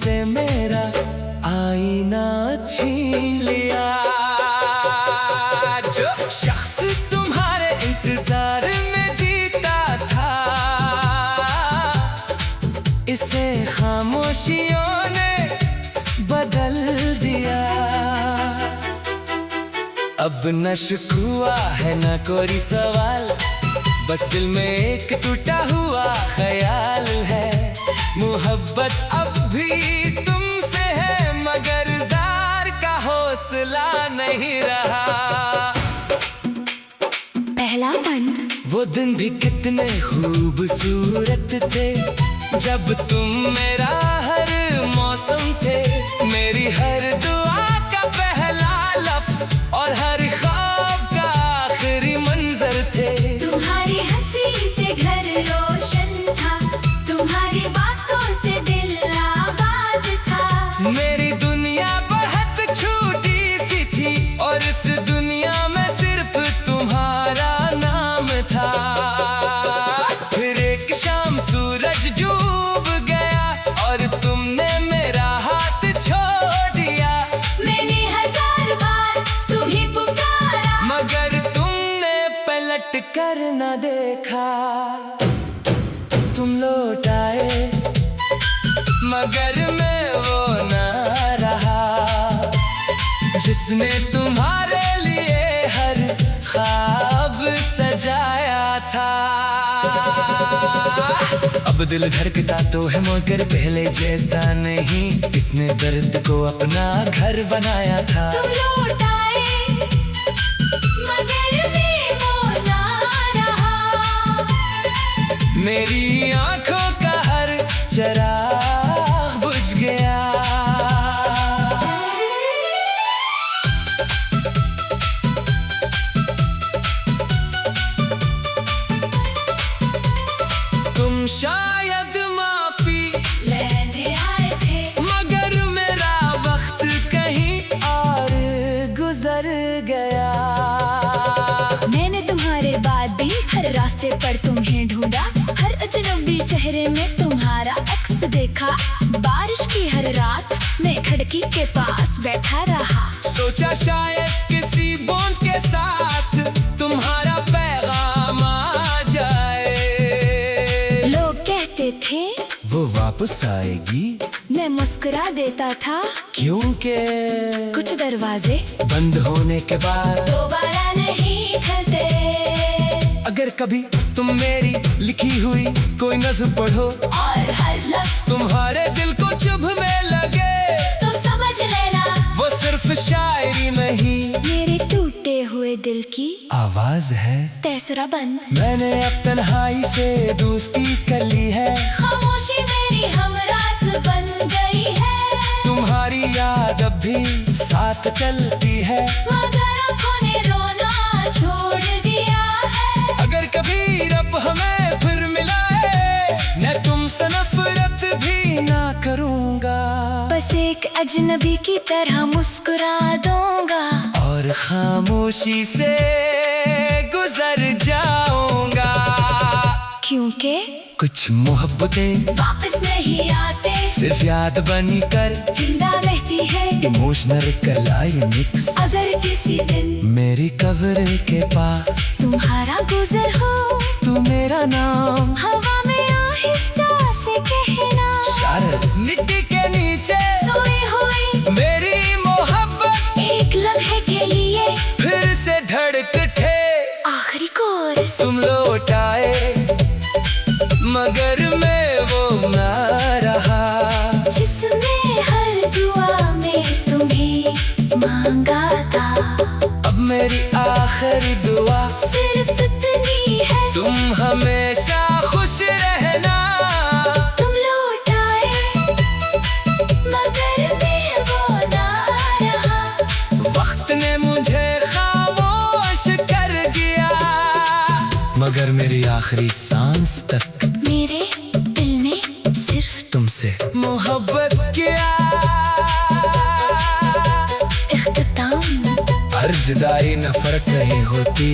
तुमसे मेरा आईना छीन लिया। जो शख्स तुम्हारे इंतजार में जीता था, इसे खामोशियों ने बदल दिया। अब न शिकवा है न कोई सवाल, बस दिल में एक टूटा हुआ ख्याल है। मोहब्बत अब भी तुमसे है, मगर ज़ार का हौसला नहीं रहा। पहला बंद। वो दिन भी कितने खूबसूरत थे, जब तुम मेरा हर मौसम थे। मेरी हर दुआ का पहला लफ्ज़ और हर ख्वाब का आखिरी मंजर थे। तुम्हारी हंसी से घर रोशन था, तुम्हारी बातों से दिल आबाद था। मेरी दुनिया बहुत छोटी सी थी, और इस दुनिया में सिर्फ तुम्हारा नाम था। फिर एक शाम सूरज डूब गया, और तुमने मेरा हाथ छोड़ दिया। मैंने 1000 बार तुम्हें पुकारा, मगर तुमने पलट कर न देखा। तुम लौट आए, मगर मैं वो ना रहा, जिसने तुम्हारे लिए हर ख्वाब सजाया था। अब दिल धड़कता तो है, मगर पहले जैसा नहीं। किसने दर्द को अपना घर बनाया था। तुम लौट आए, मगर मैं वो ना रहा। मेरी आंखों का हर चिराग बुझ गया। तुम शायद माफी लेने आए थे, मगर मेरा वक्त कहीं और गुजर गया। मैंने तुम्हारे बाद भी हर रास्ते पर तुम्हें ढूंढा, हर अजनबी चेहरे में तुम्हारा अक्स देखा। बारिश की हर रात मैं खिड़की के पास बैठा रहा। सोचा शायद किसी बॉन्ड के साथ तुम्हारा पैगाम आ जाए। लोग कहते थे वो वापस आएगी, मैं मुस्कुरा देता था, क्योंकि कुछ दरवाजे बंद होने के बाद दोबारा नहीं खुलते। अगर कभी तुम मेरी लिखी हुई कोई नज़्म पढ़ो, और हर लफ्ज़ तुम्हारे दिल को चुभने लगे, तो समझ लेना वो सिर्फ शायरी नहीं, मेरे टूटे हुए दिल की आवाज है। तीसरा बंद। मैंने अब तन्हाई से दोस्ती कर ली है, खामोशी मेरी हमरास बन गई है। तुम्हारी याद अब भी साथ चलती है, मगर आँखों ने रोना छोड़ दिया है। अगर कभी रब हमें फिर मिलाए, मैं तुमसे नफरत भी ना करूँगा। बस एक अजनबी की तरह मुस्कुरा दूंगा, और खामोशी से गुजर जाऊंगा। क्योंकि कुछ मोहब्बतें वापस नहीं आते, सिर्फ याद बनी कर जिंदा रहती है। इमोशनल क्लाइमेक्स अगर किसी दिन मेरी कब्र के पास तुम्हारा गुजर हो, तू मेरा नाम हवा में आहिस्ता से कहना। शायद मिट्टी के नीचे सोई हुई मेरी मोहब्बत एक लम्हे के लिए फिर से धड़क उठे। आखिरी कोरस। तुम लौट आए, मगर मैं वो ना रहा, जिसने हर दुआ में तुम्हें मांगा था। अब मेरी आखिरी दुआ सिर्फ इतनी है, तुम हमेशा खुश रहना। तुम लौट आए, मगर मैं वो ना रहा। वक्त ने मुझे खामोश कर दिया, मगर मेरी आखिरी सांस तक मेरे दिल ने सिर्फ तुमसे मोहब्बत किया। इख्तिताम। हर जुदाई नफरत नहीं होती,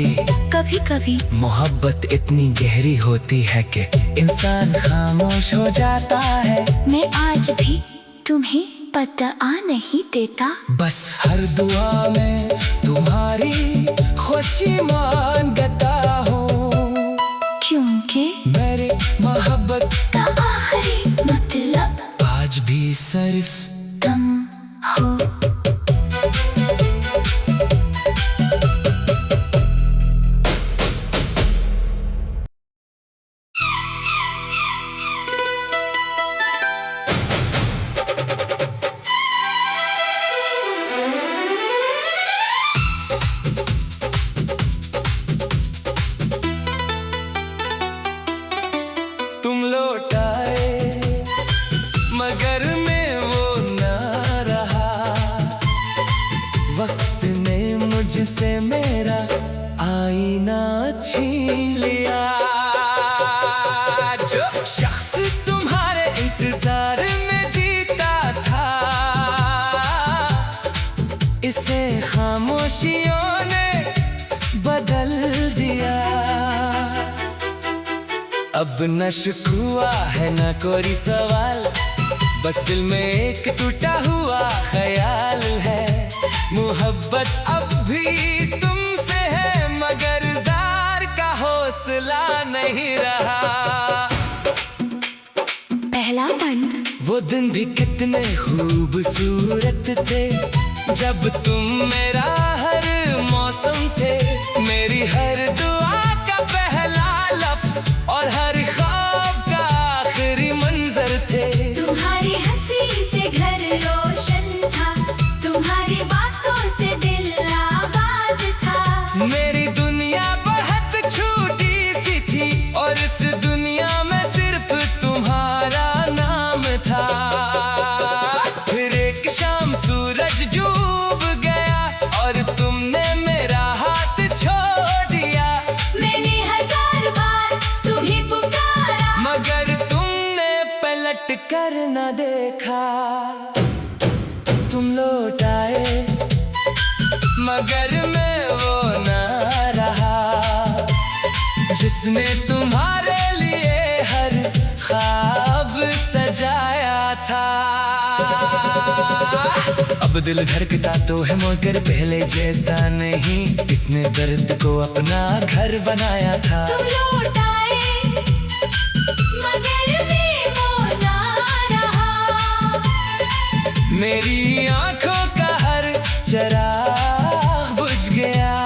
कभी कभी मोहब्बत इतनी गहरी होती है कि इंसान खामोश हो जाता है। मैं आज भी तुम्हें पता नहीं देता। बस हर दुआ में तुम्हारी खुशी मांगता हूँ, क्योंकि मेरे मोहब्बत का आखिरी मतलब आज भी सिर्फ तुम हो। तुम लौटाए मगर मैं वो ना रहा, वक्त ने मुझसे मेरा आईना छीन लिया। जो शख्स तुम्हारे इंतजार में जीता था, इसे खामोशियों ने बदल दिया। अब न शिकवा है न कोई सवाल, बस दिल में एक टूटा हुआ ख्याल है। मोहब्बत अब भी तुमसे है मगर जार का हौसला नहीं रहा। पहला बंद। वो दिन भी कितने खूबसूरत थे, जब तुम मेरा हर मौसम थे। मेरी हर दुआ का पहला लफ्ज और हर ख्वाब का आखिरी मंजर थे। तुम्हारी हंसी से घर रोशन था, तुम्हारी बातों से दिल आबाद था। मेरी दुनिया बहुत छोटी सी थी और इस दुनिया में सिर्फ तुम्हारा नाम था। फिर एक शाम सूरज डूब गया और तुमने मेरा हाथ छोड़ दिया। मैंने 1000 बार तुम्हें पुकारा, मगर तुमने पलट कर न देखा। तुम लौट आए मगर मैं वो ना रहा, जिसने तुम्हारे लिए हर ख्वाब सजाया था। अब दिल धड़कता तो है मगर पहले जैसा नहीं, इसने दर्द को अपना घर बनाया था। तुम लौट आए मगर मैं वो ना रहा। मेरी आंखों का हर चिराग बुझ गया।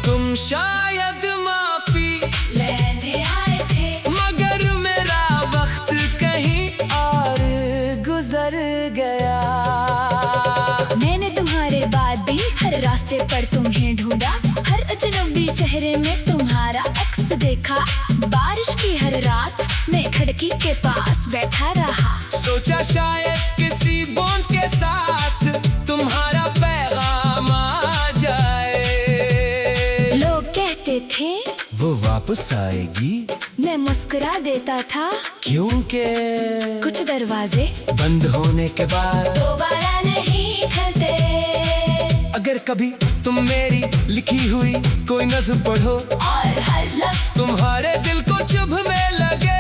तुम शायद माफी लेने आए थे, मगर मेरा वक्त कहीं और गुजर गया। मैंने तुम्हारे बाद भी हर रास्ते पर तुम्हें ढूंढा, हर अजनबी चेहरे में तुम्हारा अक्स देखा। बारिश की हर रात मैं खिड़की के पास बैठा रहा, सोचा शायद किसी बूंद के साथ तुम्हारा पैगाम आ जाए। लोग कहते थे वो वापस आएगी, मैं मुस्कुरा देता था, क्योंकि कुछ दरवाजे बंद होने के बाद दोबारा नहीं खुलते। अगर कभी तुम मेरी लिखी हुई कोई नज़्म पढ़ो और हर लफ्ज़ तुम्हारे दिल को चुभने लगे,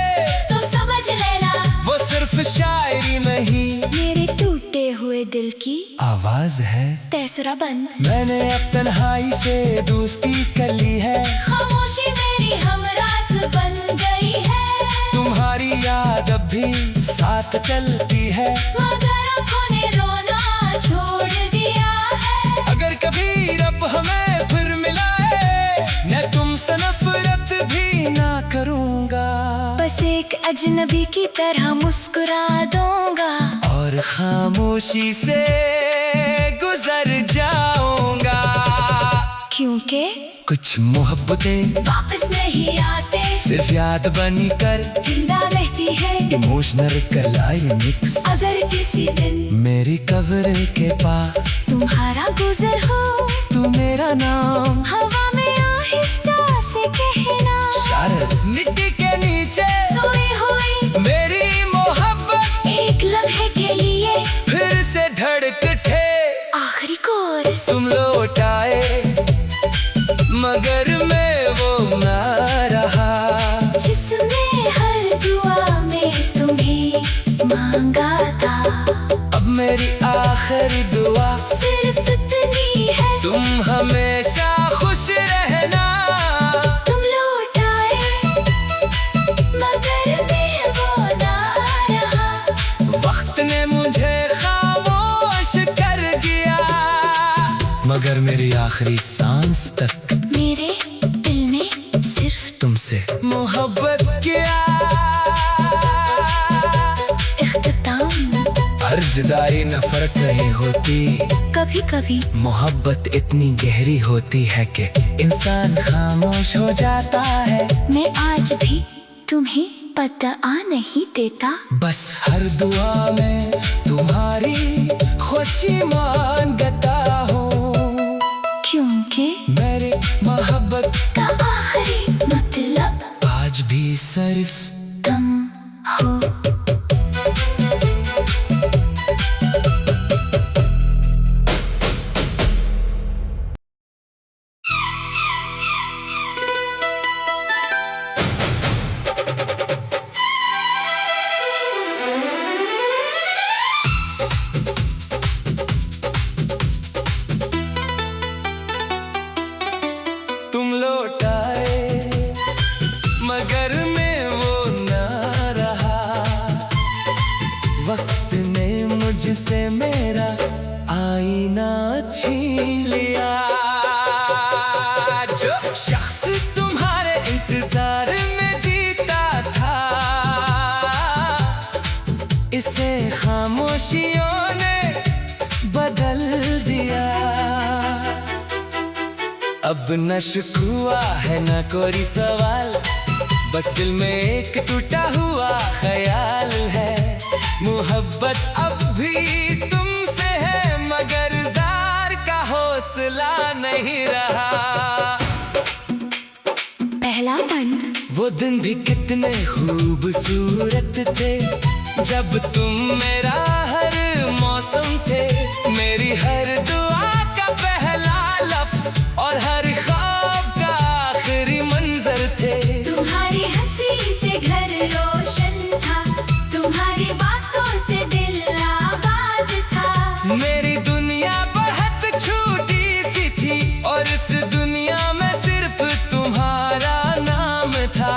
तो समझ लेना वो सिर्फ शायरी नहीं, मेरे टूटे हुए दिल की आवाज है। तीसरा बंद। मैंने अब तन्हाई से दोस्ती कर ली है, खामोशी मेरी हमराज बन गई है। तुम्हारी याद अब भी साथ चलती है, मगर आँखों ने रोना छोड़ दिया है। अगर कभी रब हमें फिर मिलाए, मैं तुमसे नफरत भी ना करूँगा। बस एक अजनबी की तरह मुस्कुरा दूंगा और खामोशी से गुजर जाऊंगा। क्योंकि कुछ मोहब्बतें वापस नहीं आते, सिर्फ याद बनी कर जिंदा रहती है इमोशनल क्लाइमेक्स। अगर किसी दिन मेरी कब्र के पास तुम्हारा गुजर हो, तू मेरा नाम हवा में आहिस्ता से कहना। शायद मिट्टी के नीचे सोई हुई मेरी मोहब्बत एक लम्हे के लिए फिर से धड़कते। आखिरी कोरस। तुम लौट आए आखिरी सांस तक मेरे दिल में सिर्फ तुमसे मोहब्बत किया। इख्तिताम हर जुदाई नफरत नहीं होती, कभी कभी मोहब्बत इतनी गहरी होती है कि इंसान खामोश हो जाता है। मैं आज भी तुम्हें पता नहीं देता, बस हर दुआ में तुम्हारी खुशी मांगता हूँ, क्योंकि मेरी मोहब्बत का आखिरी मतलब आज भी सिर्फ तुम हो। तुम लौट आए मगर मैं वो ना रहा, वक्त ने मुझसे मेरा आईना छीन लिया। जो शख्स तुम्हारे इंतजार में जीता था, इसे खामोशियों ने बदल दिया। अब न शिकवा है न कोई सवाल, बस दिल में एक टूटा हुआ ख्याल है। मोहब्बत अब भी तुमसे है मगर जार का हौसला नहीं रहा। पहला बंद वो दिन भी कितने खूबसूरत थे, जब तुम मेरा हर मौसम थे। मेरी हर दुआ का पहला लफ्ज और हर ख्वाब का आखिरी मंजर थे। तुम्हारी हंसी से घर रोशन था, तुम्हारी बातों से दिल आबाद था। मेरी दुनिया बहुत छोटी सी थी और इस दुनिया में सिर्फ तुम्हारा नाम था।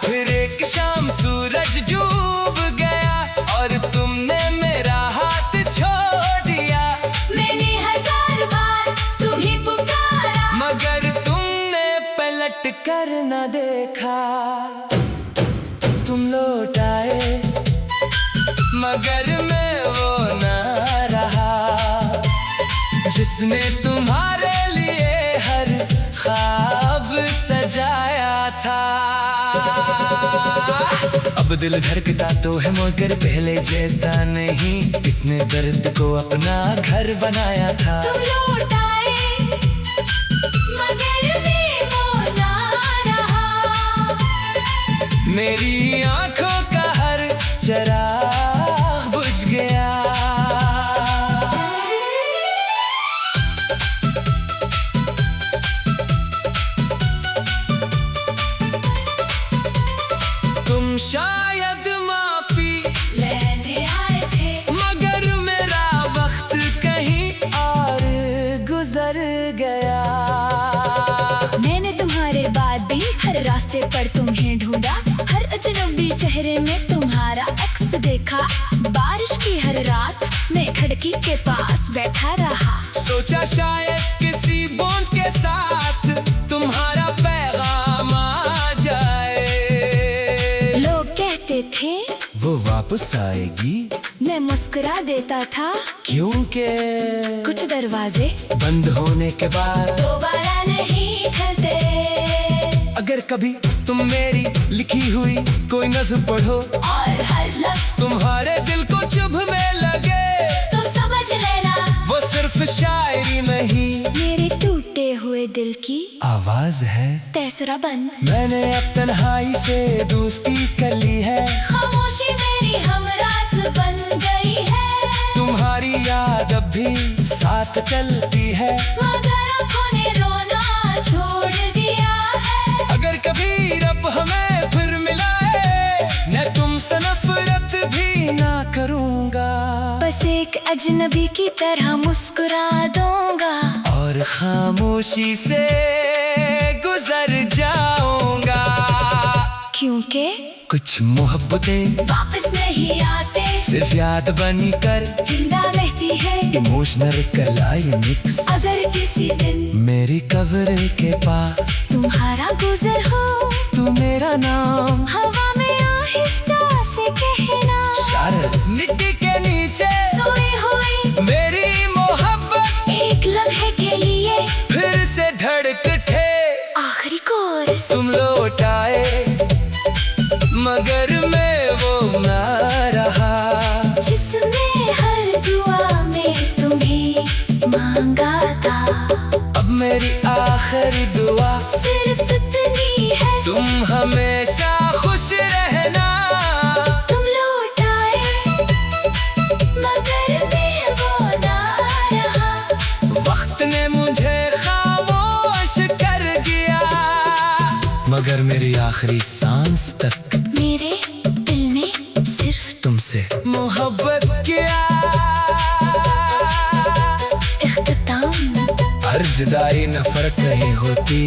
फिर एक शाम सूरज डूब गया और तुमने मेरा हाथ छोड़ दिया। मैंने हजार बार तुम्हें पुकारा, मगर तुमने पलट कर न देखा। तुम लौट आए मगर मैं वो न रहा, जिसने तुम्हारे लिए हर ख्वाब सजाया था। अब दिल धड़कता तो है मगर पहले जैसा नहीं, इसने दर्द को अपना घर बनाया था। तुम लौट आए मगर मैं वो ना रहा। मेरी आंखों का हर चिराग बुझ गया। तुम शायद माफी लेने आए थे, मगर मेरा वक्त कहीं और गुजर गया। मैंने तुम्हारे बाद भी हर रास्ते पर तुम्हें ढूंढा, हर अजनबी चेहरे में तुम्हारा अक्स देखा। बारिश की हर रात मैं खिड़की के पास बैठा रहा, सोचा शायद किसी बूंद के साथ तुम्हारा पैगाम आ जाए। लोग कहते थे वो वापस आएगी, मैं मुस्कुरा देता था, क्योंकि कुछ दरवाजे बंद होने के बाद दोबारा नहीं खुलते। अगर कभी तुम मेरी लिखी हुई कोई नज़्म पढ़ो और हर लफ्ज़ तुम्हारे दिल को चुभने लगे, तो समझ लेना वो सिर्फ शायरी नहीं, मेरे टूटे हुए दिल की आवाज है। तीसरा बंद मैंने अब तन्हाई से दोस्ती कर ली है, खामोशी मेरी हमरास बन गई है। तुम्हारी याद अब भी साथ चलती है, मगर आँखों ने रोना छोड़ दिया है। अगर कभी रब हमें फिर मिलाए, मैं तुमसे नफरत भी ना करूँगा। बस एक अजनबी की तरह मुस्कुरा दूंगा और खामोशी से गुजर जाऊंगा, क्योंकि कुछ मोहब्बतें वापस नहीं आते। सिर्फ याद बनी कर जिंदा रहती है इमोशनल कलाई मिक्स। अगर किसी दिन मेरी कब्र के पास तुम्हारा गुजर हो तू मेरा नाम हवा में आहिस्ता से कहना। शारद मिट्टी के नीचे सोई हुई मेरी मोहब्बत एक लम्हे के लिए फिर से धड़क उठे। आखिरी कोरस तुम लौट आए मगर मैं वो ना रहा जिसने हर दुआ में तुम्हें मांगा था। अब मेरी आखिरी दुआ सिर्फ इतनी है तुम हमेशा खुश रहना। तुम लौट आए मगर मैं वो ना रहा। वक्त ने मुझे खामोश कर दिया मगर मेरी आखिरी सांस तक मेरे दिल ने सिर्फ तुमसे मोहब्बत किया। इख्तिताम हर जुदाई नफरत नहीं होती,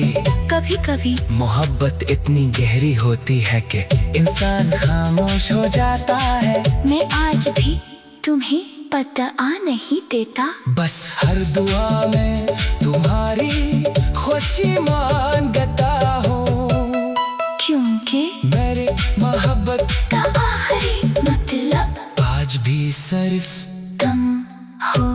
कभी कभी मोहब्बत इतनी गहरी होती है कि इंसान खामोश हो जाता है। मैं आज भी तुम्हें पता नहीं देता। बस हर दुआ में तुम्हारी खुशी मांगता हूँ क्योंकि मेरी मोहब्बत का आखिरी मतलब आज भी सिर्फ तुम हो।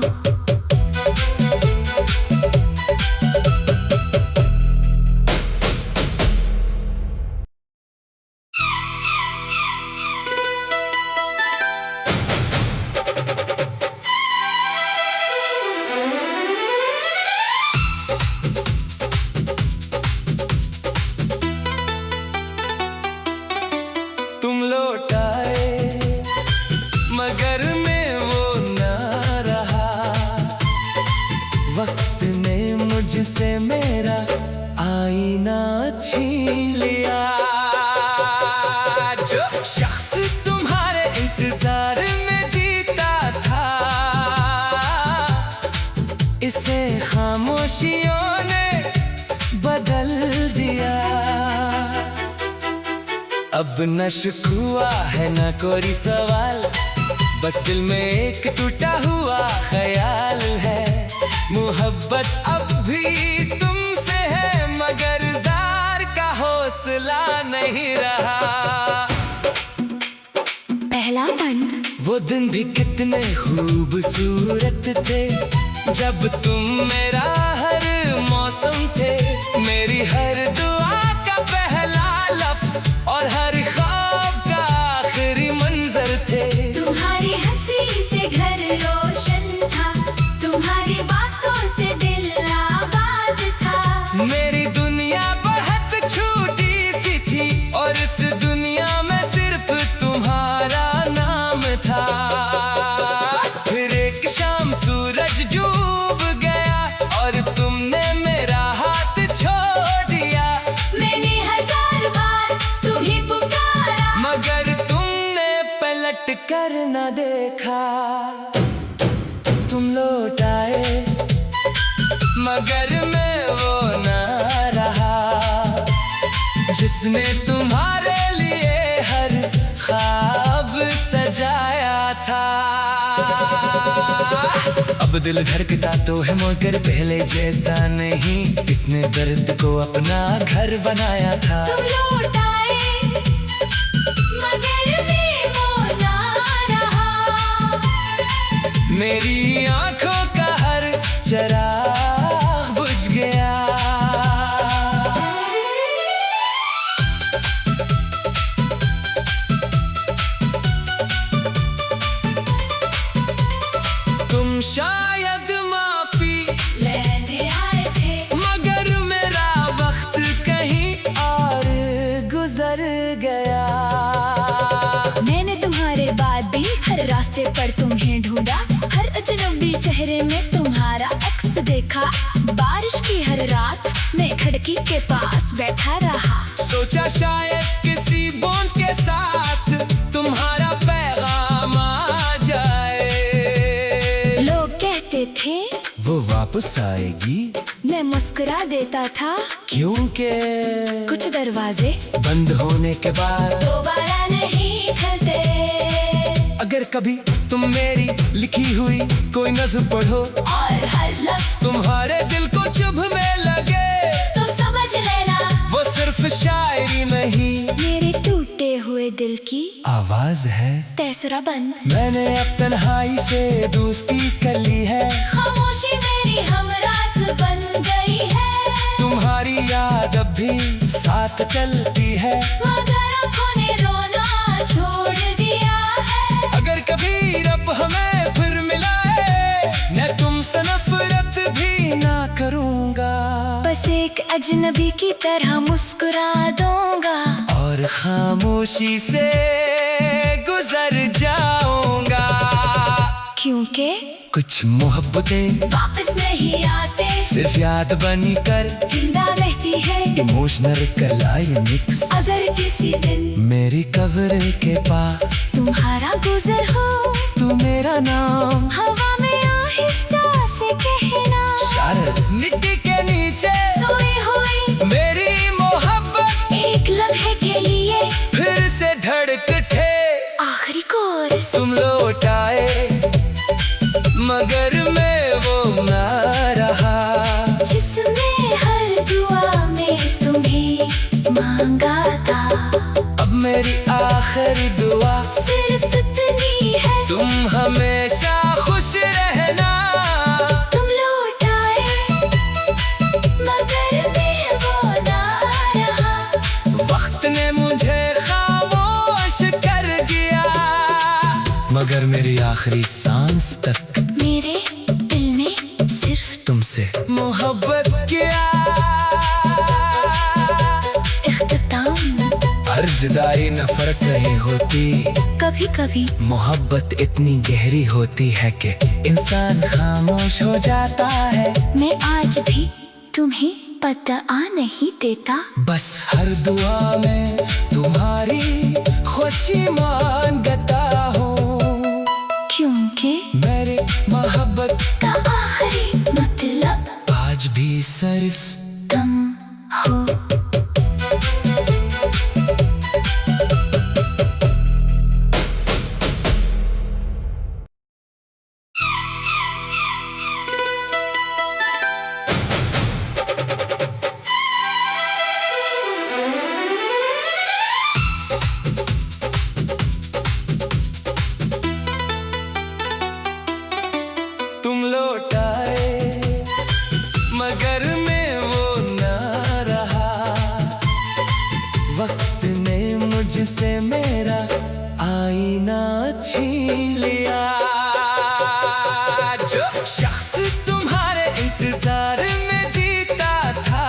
तुम लौट आए मगर मैं वो ना रहा। वक्त ने मुझसे मेरा आईना छीन लिया। जो शख्स तुम्हारे इंतजार में जीता था इसे खामोशियों ने बदल दिया। अब न शिकवा है न कोई सवाल, बस दिल में एक टूटा हुआ ख्याल है। मोहब्बत अब भी तुमसे है मगर जार का हौसला नहीं रहा। पहला बंद वो दिन भी कितने खूबसूरत थे जब तुम मेरा हर मौसम थे। मेरी हर दुआ का पहला लफ्ज और हर ख्वाब का आखिरी मंजर थे। तुम्हारी हंसी से घर रोशन था, तुम्हारी बातों से दिल आबाद था। मेरी दुनिया बहुत छोटी सी थी और इस दुनिया में सिर्फ तुम्हारा नाम था। फिर एक शाम सूरज डूब गया और तुमने मेरा हाथ छोड़ दिया। मैंने हजार बार तुम्हें पुकारा मगर तुमने पलट कर न देखा। तुम लौट आए मगर मैं वो ना रहा जिसने तुम्हारे लिए हर ख्वाब सजाया था। अब दिल धड़कता तो है मगर पहले जैसा नहीं, किसने दर्द को अपना घर बनाया था। तुम लौट आए मगर मैं वो ना रहा। मेरी आंखों का हर चराग बुझ गया। तुम शायद माफी लेने आए थे मगर मेरा वक्त कहीं और गुजर गया। मैंने तुम्हारे बाद भी हर रास्ते पर तुम्हें ढूंढा, हर अजनबी चेहरे में तुम्हारा अक्स देखा। बारिश की हर रात मैं खिड़की के पास बैठा रहा। सोचा शायद किसी बॉन्ड के साथ तुम्हारा पैगाम आ जाए। लोग कहते थे वो वापस आएगी, मैं मुस्कुरा देता था क्योंकि कुछ दरवाजे बंद होने के बाद दोबारा नहीं खुलते। अगर कभी तुम मेरी लिखी हुई कोई नज़्म पढ़ो और हर लफ्ज तुम्हारे दिल को चुभने लगे, तो समझ लेना वो सिर्फ शायरी नहीं, मेरे टूटे हुए दिल की आवाज है। तेसरा बंद मैंने अब तन्हाई से दोस्ती कर ली है, खामोशी मेरी हमरास बन गई है, तुम्हारी याद अब भी साथ चलती है, मगर आँखों ने रोना छोड़ दिया है। अगर कभी रब हमें फिर मिलाए, मैं तुमसे नफरत भी ना करूँगा, बस एक अजनबी की तरह मुस्कुरा दूंगा और खामोशी से गुजर जाऊंगा, क्योंकि कुछ मोहब्बतें वापस नहीं आते, सिर्फ याद बनी कर जिंदा रहती है इमोशनल क्लाइमेक्स। अगर किसी दिन मेरी कब्र के पास तुम्हारा गुजर हो, तू मेरा नाम हवा में आहिस्ता से कहना, शायद मिट्टी के नीचे सोई हुई मेरी मोहब्बत एक लम्हे के लिए फिर से धड़क उठे। आखिरी कोरस तुम लौट आए मगर मैं वो ना रहा, जिसने हर दुआ में तुम्हें मांगा था, अब मेरी आखिरी दुआ सिर्फ इतनी है, तुम हमेशा खुश रहना। तुम लौट आए मगर मैं वो ना रहा, वक्त ने मुझे खामोश कर दिया, मगर मेरी आखिरी सांस तक मेरे दिल ने सिर्फ तुमसे मोहब्बत किया। इख्तिताम हर जुदाई नफरत नहीं होती, कभी कभी मोहब्बत इतनी गहरी होती है कि इंसान खामोश हो जाता है। मैं आज भी तुम्हें पता नहीं देता, बस हर दुआ में तुम्हारी खुशी मांगता हूँ, क्योंकि मेरी मोहब्बत का आखिरी मतलब आज भी सिर्फ तुम हो। तुम लौट आए मगर मैं वो ना रहा, वक्त ने मुझसे मेरा आईना छीन लिया, जो शख्स तुम्हारे इंतजार में जीता था,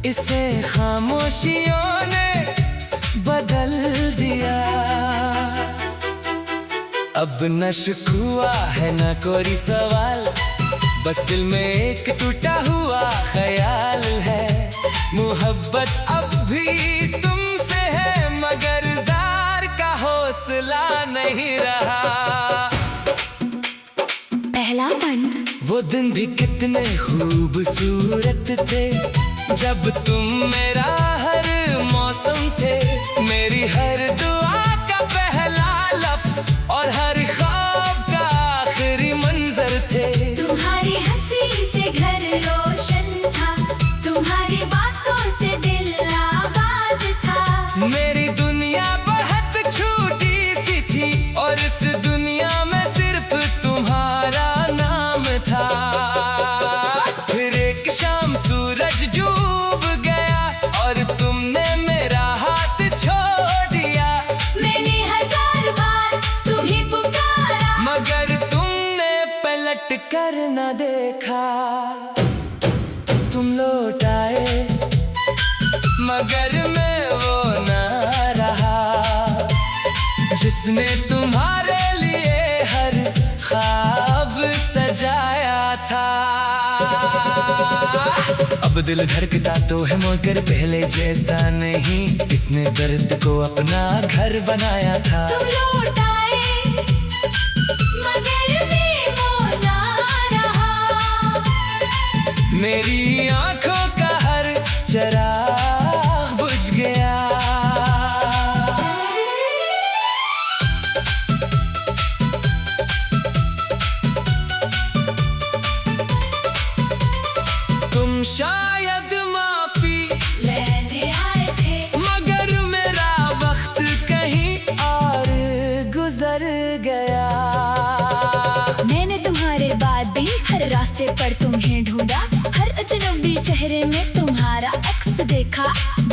इसे खामोशियों ने बदल दिया। अब न शिकवा है न कोई सवाल, बस दिल में एक टूटा हुआ ख्याल है, मोहब्बत अब भी तुमसे है मगर जार का हौसला नहीं रहा। पहला बंद वो दिन भी कितने खूबसूरत थे, जब तुम मेरा हर मौसम थे, मेरी हर दुआ का पहला लफ्ज और हर ख्वाब का आखिरी मंजर थे। तुम्हारी हंसी से घर रोशन था, तुम्हारी बातों से दिल आबाद था, मेरी दुनिया बहुत छोटी सी थी और इस दुनिया में सिर्फ तुम्हारा नाम था। फिर एक शाम सूरज डूब गया और तुमने मेरा हाथ छोड़ दिया, मैंने हजार बार तुम्हें पुकारा, मगर तुमने पलट कर न देखा। तुम लौट आए मगर मैं वो ना रहा, जिसने तुम्हारे लिए हर ख्वाब सजाया था। अब दिल धड़कता तो है मगर पहले जैसा नहीं, इसने दर्द को अपना घर बनाया था। तुम लौट आए मगर मैं वो ना रहा, मेरी आंखों का हर चिराग बुझ गया। रास्ते पर तुम्हें ढूंढा, हर अजनबी चेहरे में तुम्हारा एक्स देखा।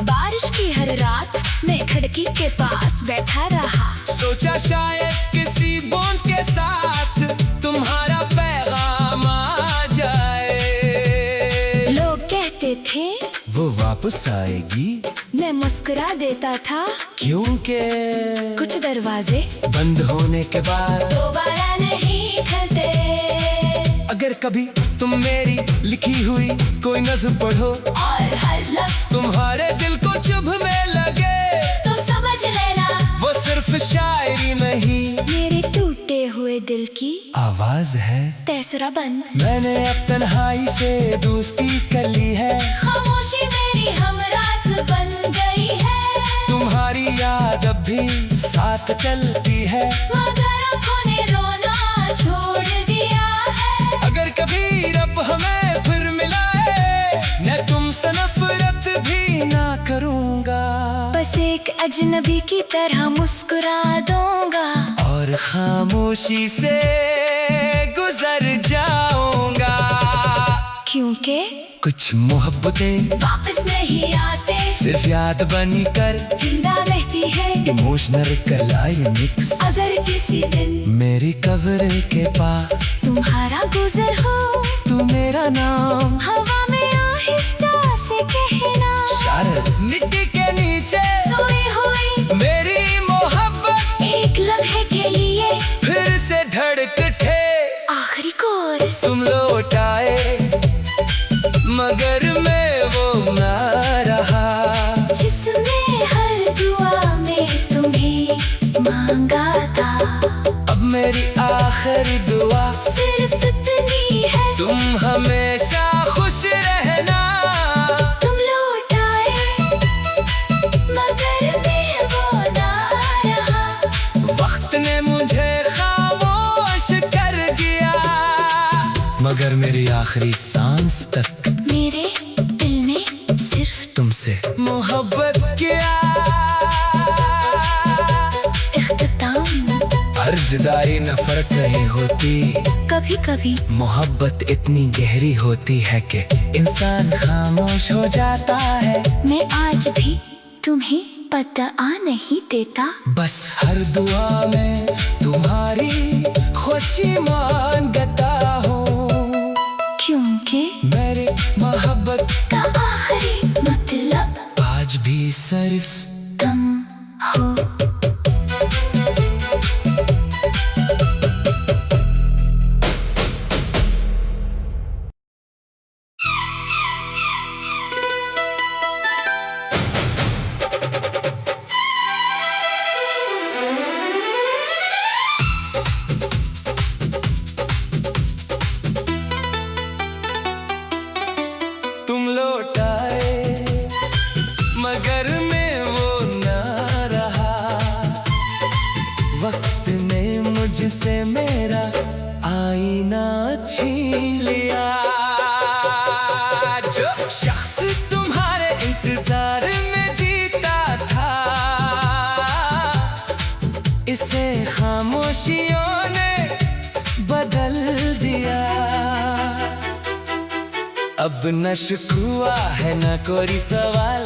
बारिश की हर रात मैं खिड़की के पास बैठा रहा, सोचा शायद किसी बूंद के साथ तुम्हारा पैगाम आ जाए। लोग कहते थे वो वापस आएगी, मैं मुस्कुरा देता था, क्योंकि कुछ दरवाजे बंद होने के बाद दोबारा नहीं खुलते। अगर कभी तुम मेरी लिखी हुई कोई नज़्म पढ़ो और हर लफ्ज़ तुम्हारे दिल को चुभने लगे, तो समझ लेना वो सिर्फ शायरी नहीं, मेरे टूटे हुए दिल की आवाज है। तीसरा बंद। मैंने अब तन्हाई से दोस्ती कर ली है, खामोशी मेरी हमरास बन गई है। तुम्हारी याद अब भी साथ चलती है, मगर आँखों ने रोना छोड़ दिया है। अगर कभी रब हमें फिर मिलाए, मैं तुमसे नफरत भी ना करूँगा, बस एक अजनबी की तरह मुस्कुरा दूंगा और खामोशी से गुजर जाऊंगा। क्योंकि कुछ मोहब्बतें वापस नहीं आते, सिर्फ याद बनी कर जिंदा रहती है। इमोशनल क्लाइमेक्स अगर किसी दिन मेरी कब्र के पास तुम्हारा गुजर हो, तू मेरा नाम हवा में आहिस्ता से कहना। शायद मिट्टी के नीचे सोई हुई मेरी मोहब्बत एक लम्हे के लिए फिर से धड़क उठे। आखिरी कोरस तुम लौट आए मगर मैं वो ना रहा, जिसमें हर दुआ में तुम्हें मांगा था। अब मेरी आखिरी दुआ सिर्फ इतनी है, तुम हमेशा खुश रहना। तुम लौट आए मगर मैं वो ना रहा, वक्त ने मुझे खामोश कर दिया, मगर मेरी आखिरी सांस तक मेरे दिल ने सिर्फ तुमसे मोहब्बत किया। इख्तिताम हर जुदाई नफरत नहीं होती, कभी कभी मोहब्बत इतनी गहरी होती है कि इंसान खामोश हो जाता है। मैं आज भी तुम्हें पता नहीं देता, बस हर दुआ में तुम्हारी खुशी मांगता हूँ, क्योंकि मेरी मोहब्बत का आखिरी मतलब आज भी सिर्फ तुम हो। तुम लौट आए मगर मैं वो ना रहा, वक्त ने मुझसे मेरा आईना छीन लिया। जो शख्स तुम्हारे इंतजार में जीता था, इसे खामोशियों ने बदल दिया। अब न शिकवा है न कोई सवाल,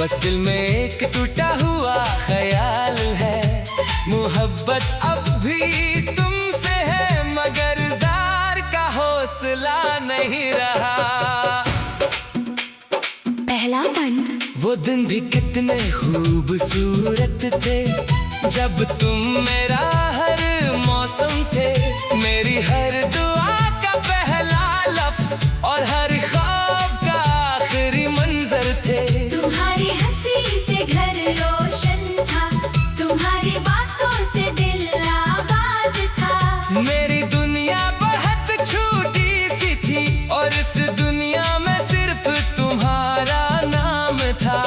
बस दिल में एक टूटा हुआ ख्याल है। मोहब्बत अब भी तुमसे है, मगर जार का हौसला नहीं रहा। पहला बंद। वो दिन भी कितने खूबसूरत थे, जब तुम मेरा हर मौसम थे। मेरी हर दुआ का पहला लफ्ज और हर ख्वाब का आखिरी मंजर थे। तुम्हारी हंसी से घर रोशन था, तुम्हारी बातों से दिल आबाद था। मेरी दुनिया बहुत छोटी सी थी, और इस दुनिया में सिर्फ तुम्हारा नाम था।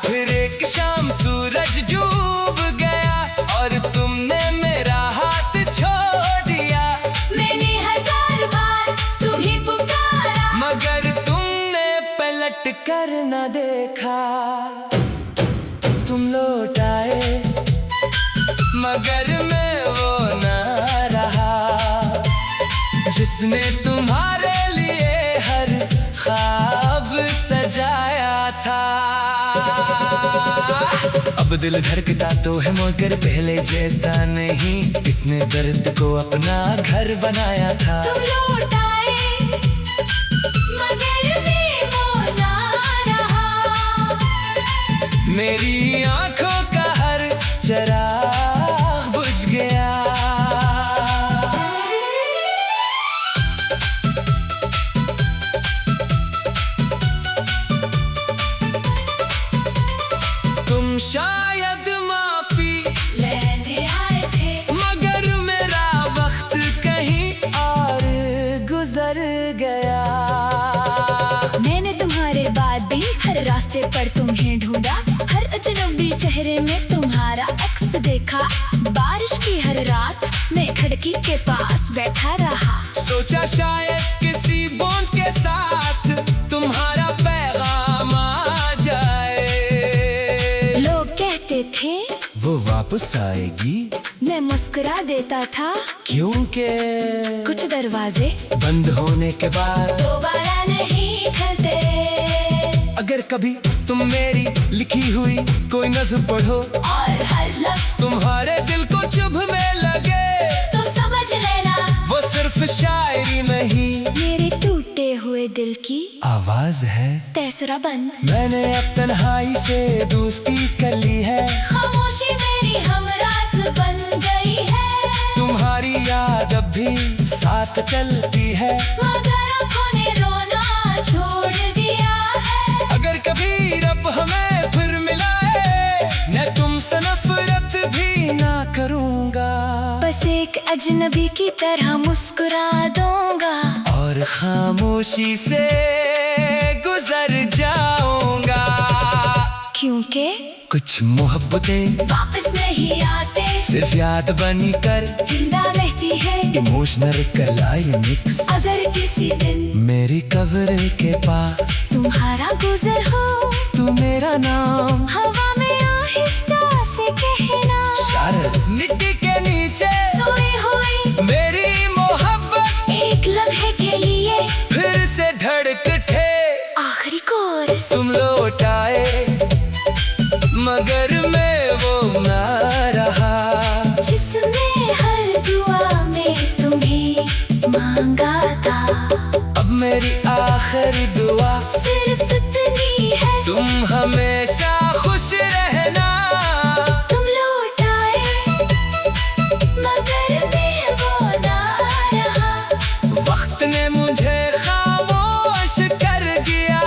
फिर एक शाम सूरज डूब गया और तुमने मेरा हाथ छोड़ दिया। मैंने 1000 बार तुम्हें पुकारा, मगर तुमने पलट कर न देखा। तुम लौट आए मगर मैं वो ना रहा, जिसने तुम्हारे लिए हर ख्वाब सजाया था। अब दिल धड़कता तो है मगर पहले जैसा नहीं, इसने दर्द को अपना घर बनाया था। तुम लौट आए मगर मैं वो ना रहा, मेरी आंखों का हर चिराग बुझ गया। तुम शायद माफी लेने आए थे, मगर मेरा वक्त कहीं और गुजर गया। मैंने तुम्हारे बाद भी हर रास्ते पर तुम्हें ढूंढा, हर अजनबी चेहरे में तुम्हारा अक्स देखा। बारिश की हर रात मैं खिड़की के पास बैठा रहा, सोचा शायद किसी बूंद के साथ तुम्हारा पैगाम आ जाए। लोग कहते थे वो वापस आएगी, मैं मुस्कुरा देता था, क्योंकि कुछ दरवाजे बंद होने के बाद दोबारा नहीं खुलते। अगर कभी तुम मेरी लिखी हुई कोई नज़्म पढ़ो और हर लफ्ज़ तुम्हारे दिल को चुभने लगे, तो समझ लेना वो सिर्फ शायरी नहीं, मेरे टूटे हुए दिल की आवाज है। तेसरा बंद मैंने अब तन्हाई से दोस्ती कर ली है, खामोशी मेरी हमरास बन गई है। तुम्हारी याद अब भी साथ चलती है, मगर आँखों ने रोना छोड़ दिया है। अगर कभी रब हमें फिर मिलाए, मैं तुमसे नफरत भी ना करूँगा, बस एक अजनबी की तरह मुस्कुरा दूंगा और खामोशी से गुजर जाऊंगा। क्योंकि कुछ मोहब्बतें वापस नहीं आते, सिर्फ याद बनी कर जिंदा रहती है इमोशनल क्लाइमेक्स। अगर किसी दिन मेरी कब्र के पास तुम्हारा गुजर हो, तू मेरा नाम हवा में आहिस्ता से कहना। शायद मिट्टी के नीचे सोई हुई मेरी मोहब्बत एक लम्हे के लिए फिर से धड़कते। आखिरी कोरस तुम लौट आए मगर मैं वो ना रहा, जिसने हर दुआ में तुम्हें मांगा था। अब मेरी आखिरी दुआ सिर्फ इतनी है, तुम हमेशा खुश रहना। तुम लौट आए मगर मैं वो ना रहा, वक्त ने मुझे खामोश कर दिया,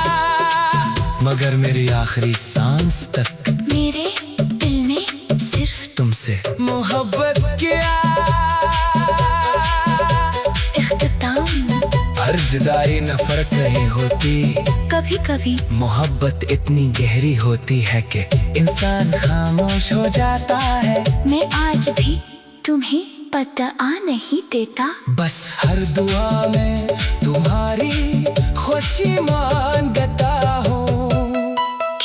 मगर मेरी आखिरी सांस तक मेरे दिल ने सिर्फ तुमसे मोहब्बत किया। इख्तिताम हर जुदाई नफरत नहीं होती, कभी कभी मोहब्बत इतनी गहरी होती है कि इंसान खामोश हो जाता है। मैं आज भी तुम्हें पता नहीं देता, बस हर दुआ में तुम्हारी खुशी मांगता हूँ,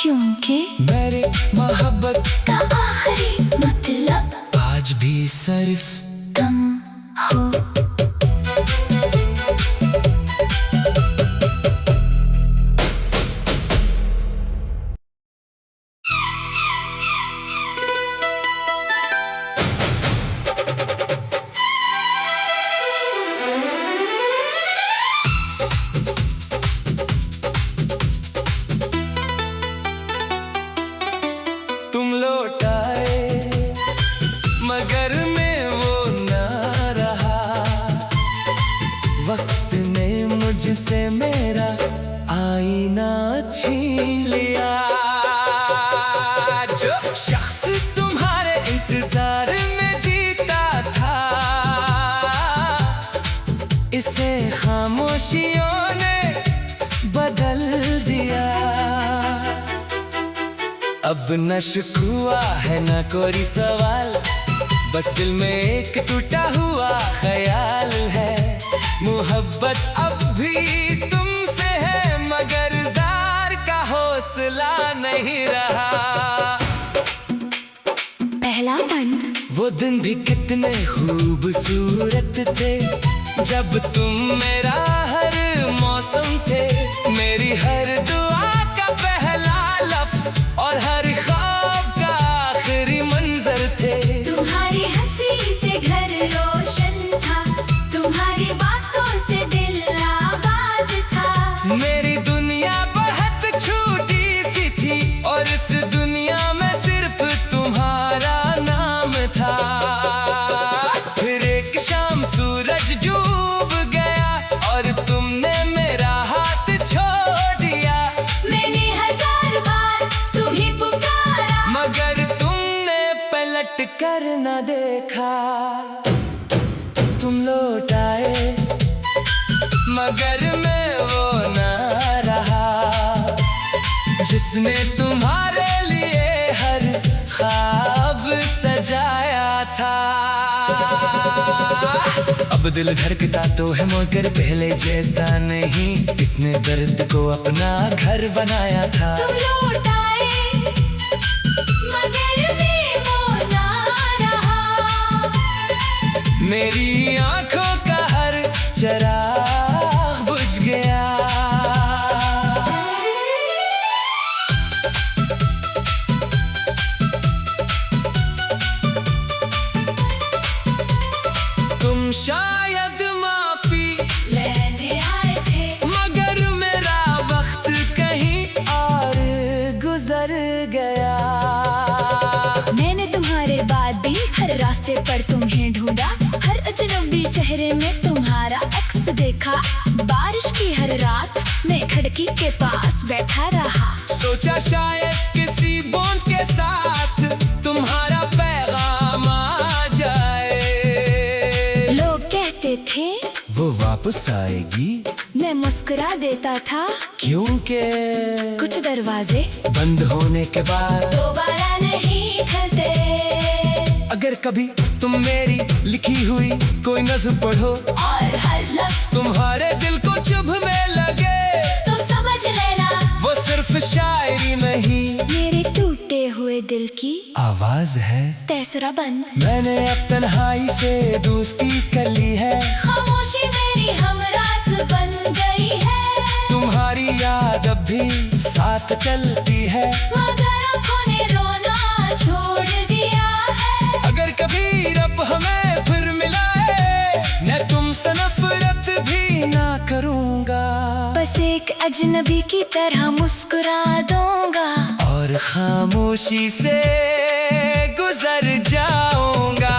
क्योंकि मेरी मोहब्बत का आखिरी मतलब आज भी सिर्फ तुम हो। तुम लौट आए मगर मैं वो ना रहा, वक्त ने मुझसे मेरा आईना छीन लिया। जो शख्स तुम्हारे इंतजार में जीता था, इसे खामोशियों ने बदल दिया। अब न शिकवा है न कोई सवाल, बस दिल में एक टूटा हुआ ख्याल है। मोहब्बत अब भी तुमसे है मगर जार का हौसला नहीं रहा। पहला बंद वो दिन भी कितने खूबसूरत थे, जब तुम मेरा हर मौसम थे, मेरी हर दुआ का पहला लफ्ज और हर ख्वाब का आखिरी मंजर थे। तुम्हारी हंसी से घर रोशन था, तुम्हारी बातों से दिल आबाद था। मेरी दुनिया बहुत छोटी सी थी और इस दुनिया में सिर्फ तुम्हारा नाम था। फिर एक शाम सूरज डूब गया और तुमने मेरा हाथ छोड़ दिया। मैंने 1000 बार तुम्हें पुकारा, मगर तुमने पलट कर न देखा। तुम लौट आए मगर मैं वो न रहा जिसने तुम्हारे लिए हर ख्वाब सजाया था। अब दिल धड़कता तो है मगर पहले जैसा नहीं, इसने दर्द को अपना घर बनाया था। तुम लौट आए मगर मैं वो ना रहा। मेरी आंखों का हर चिराग बुझ गया। तुम शायद माफी लेने आए थे, मगर मेरा वक्त कहीं और गुजर गया। मैंने तुम्हारे बाद भी हर रास्ते पर तुम्हें ढूंढा, हर अजनबी चेहरे में तुम्हारा अक्स देखा। बारिश की हर रात मैं खिड़की के पास बैठा रहा, सोचा शायद किसी बूंद के साथ तुम्हारा पैगाम आ जाए। लोग कहते थे वो वापस आएगी, मैं मुस्कुरा देता था, क्योंकि कुछ दरवाजे बंद होने के बाद दोबारा नहीं खुलते। अगर कभी तुम मेरी लिखी हुई कोई नज़्म पढ़ो और हर लफ्ज तुम्हारे दिल को चुभने लगे, तो समझ लेना वो सिर्फ शायरी में ही मेरे टूटे हुए दिल की आवाज है। तेसरा बंद मैंने अब तन्हाई से दोस्ती कर ली है, खामोशी मेरी हमरास बन गई है। तुम्हारी याद अब भी साथ चलती है, मगर आँखों ने रोना छोड़ दिया है। अगर कभी रब हमें फिर मिलाए, मैं तुमसे नफरत भी ना करूँगा। बस एक अजनबी की तरह मुस्कुरा दूंगा और खामोशी से गुजर जाऊंगा,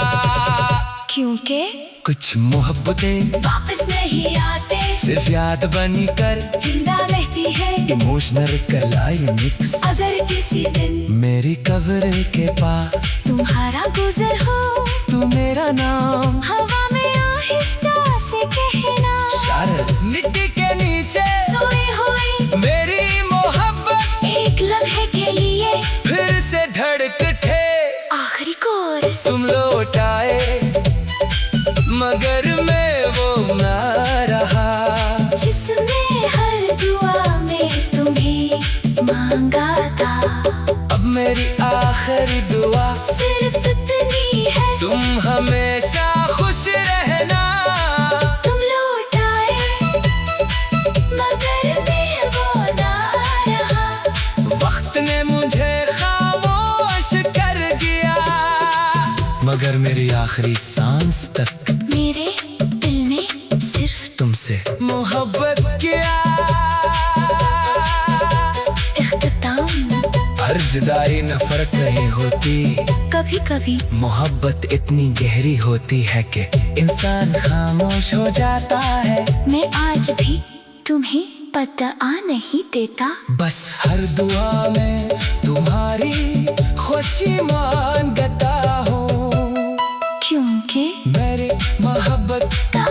क्योंकि कुछ मोहब्बतें वापस नहीं आते, सिर्फ याद बनी कर जिंदा रहती है। इमोशनल क्लाइमेक्स अगर किसी दिन मेरी कब्र के पास तुम्हारा गुजर हो, तू मेरा नाम हवा में आहिस्ता से कहना। शायद मिट्टी के नीचे सोई हुई मेरी मोहब्बत एक लम्हे के लिए फिर से धड़क उठे। आखिरी कोरस तुम लौट आए मगर मैं वो ना रहा जिसने हर दुआ में तुम्हें मांगा था। अब मेरी आखिरी दुआ सिर्फ इतनी है, तुम हमेशा खुश रहना। तुम लौट आए मगर मैं वो ना रहा। वक्त ने मुझे खामोश कर दिया, मगर मेरी आखिरी सांस तक मेरे दिल ने सिर्फ तुमसे मोहब्बत किया। इख्तिताम हर जुदाई नफरत नहीं होती, कभी कभी मोहब्बत इतनी गहरी होती है कि इंसान खामोश हो जाता है। मैं आज भी तुम्हें पता नहीं देता, बस हर दुआ में तुम्हारी खुशी मांगता हूँ, क्योंकि मेरी मोहब्बत का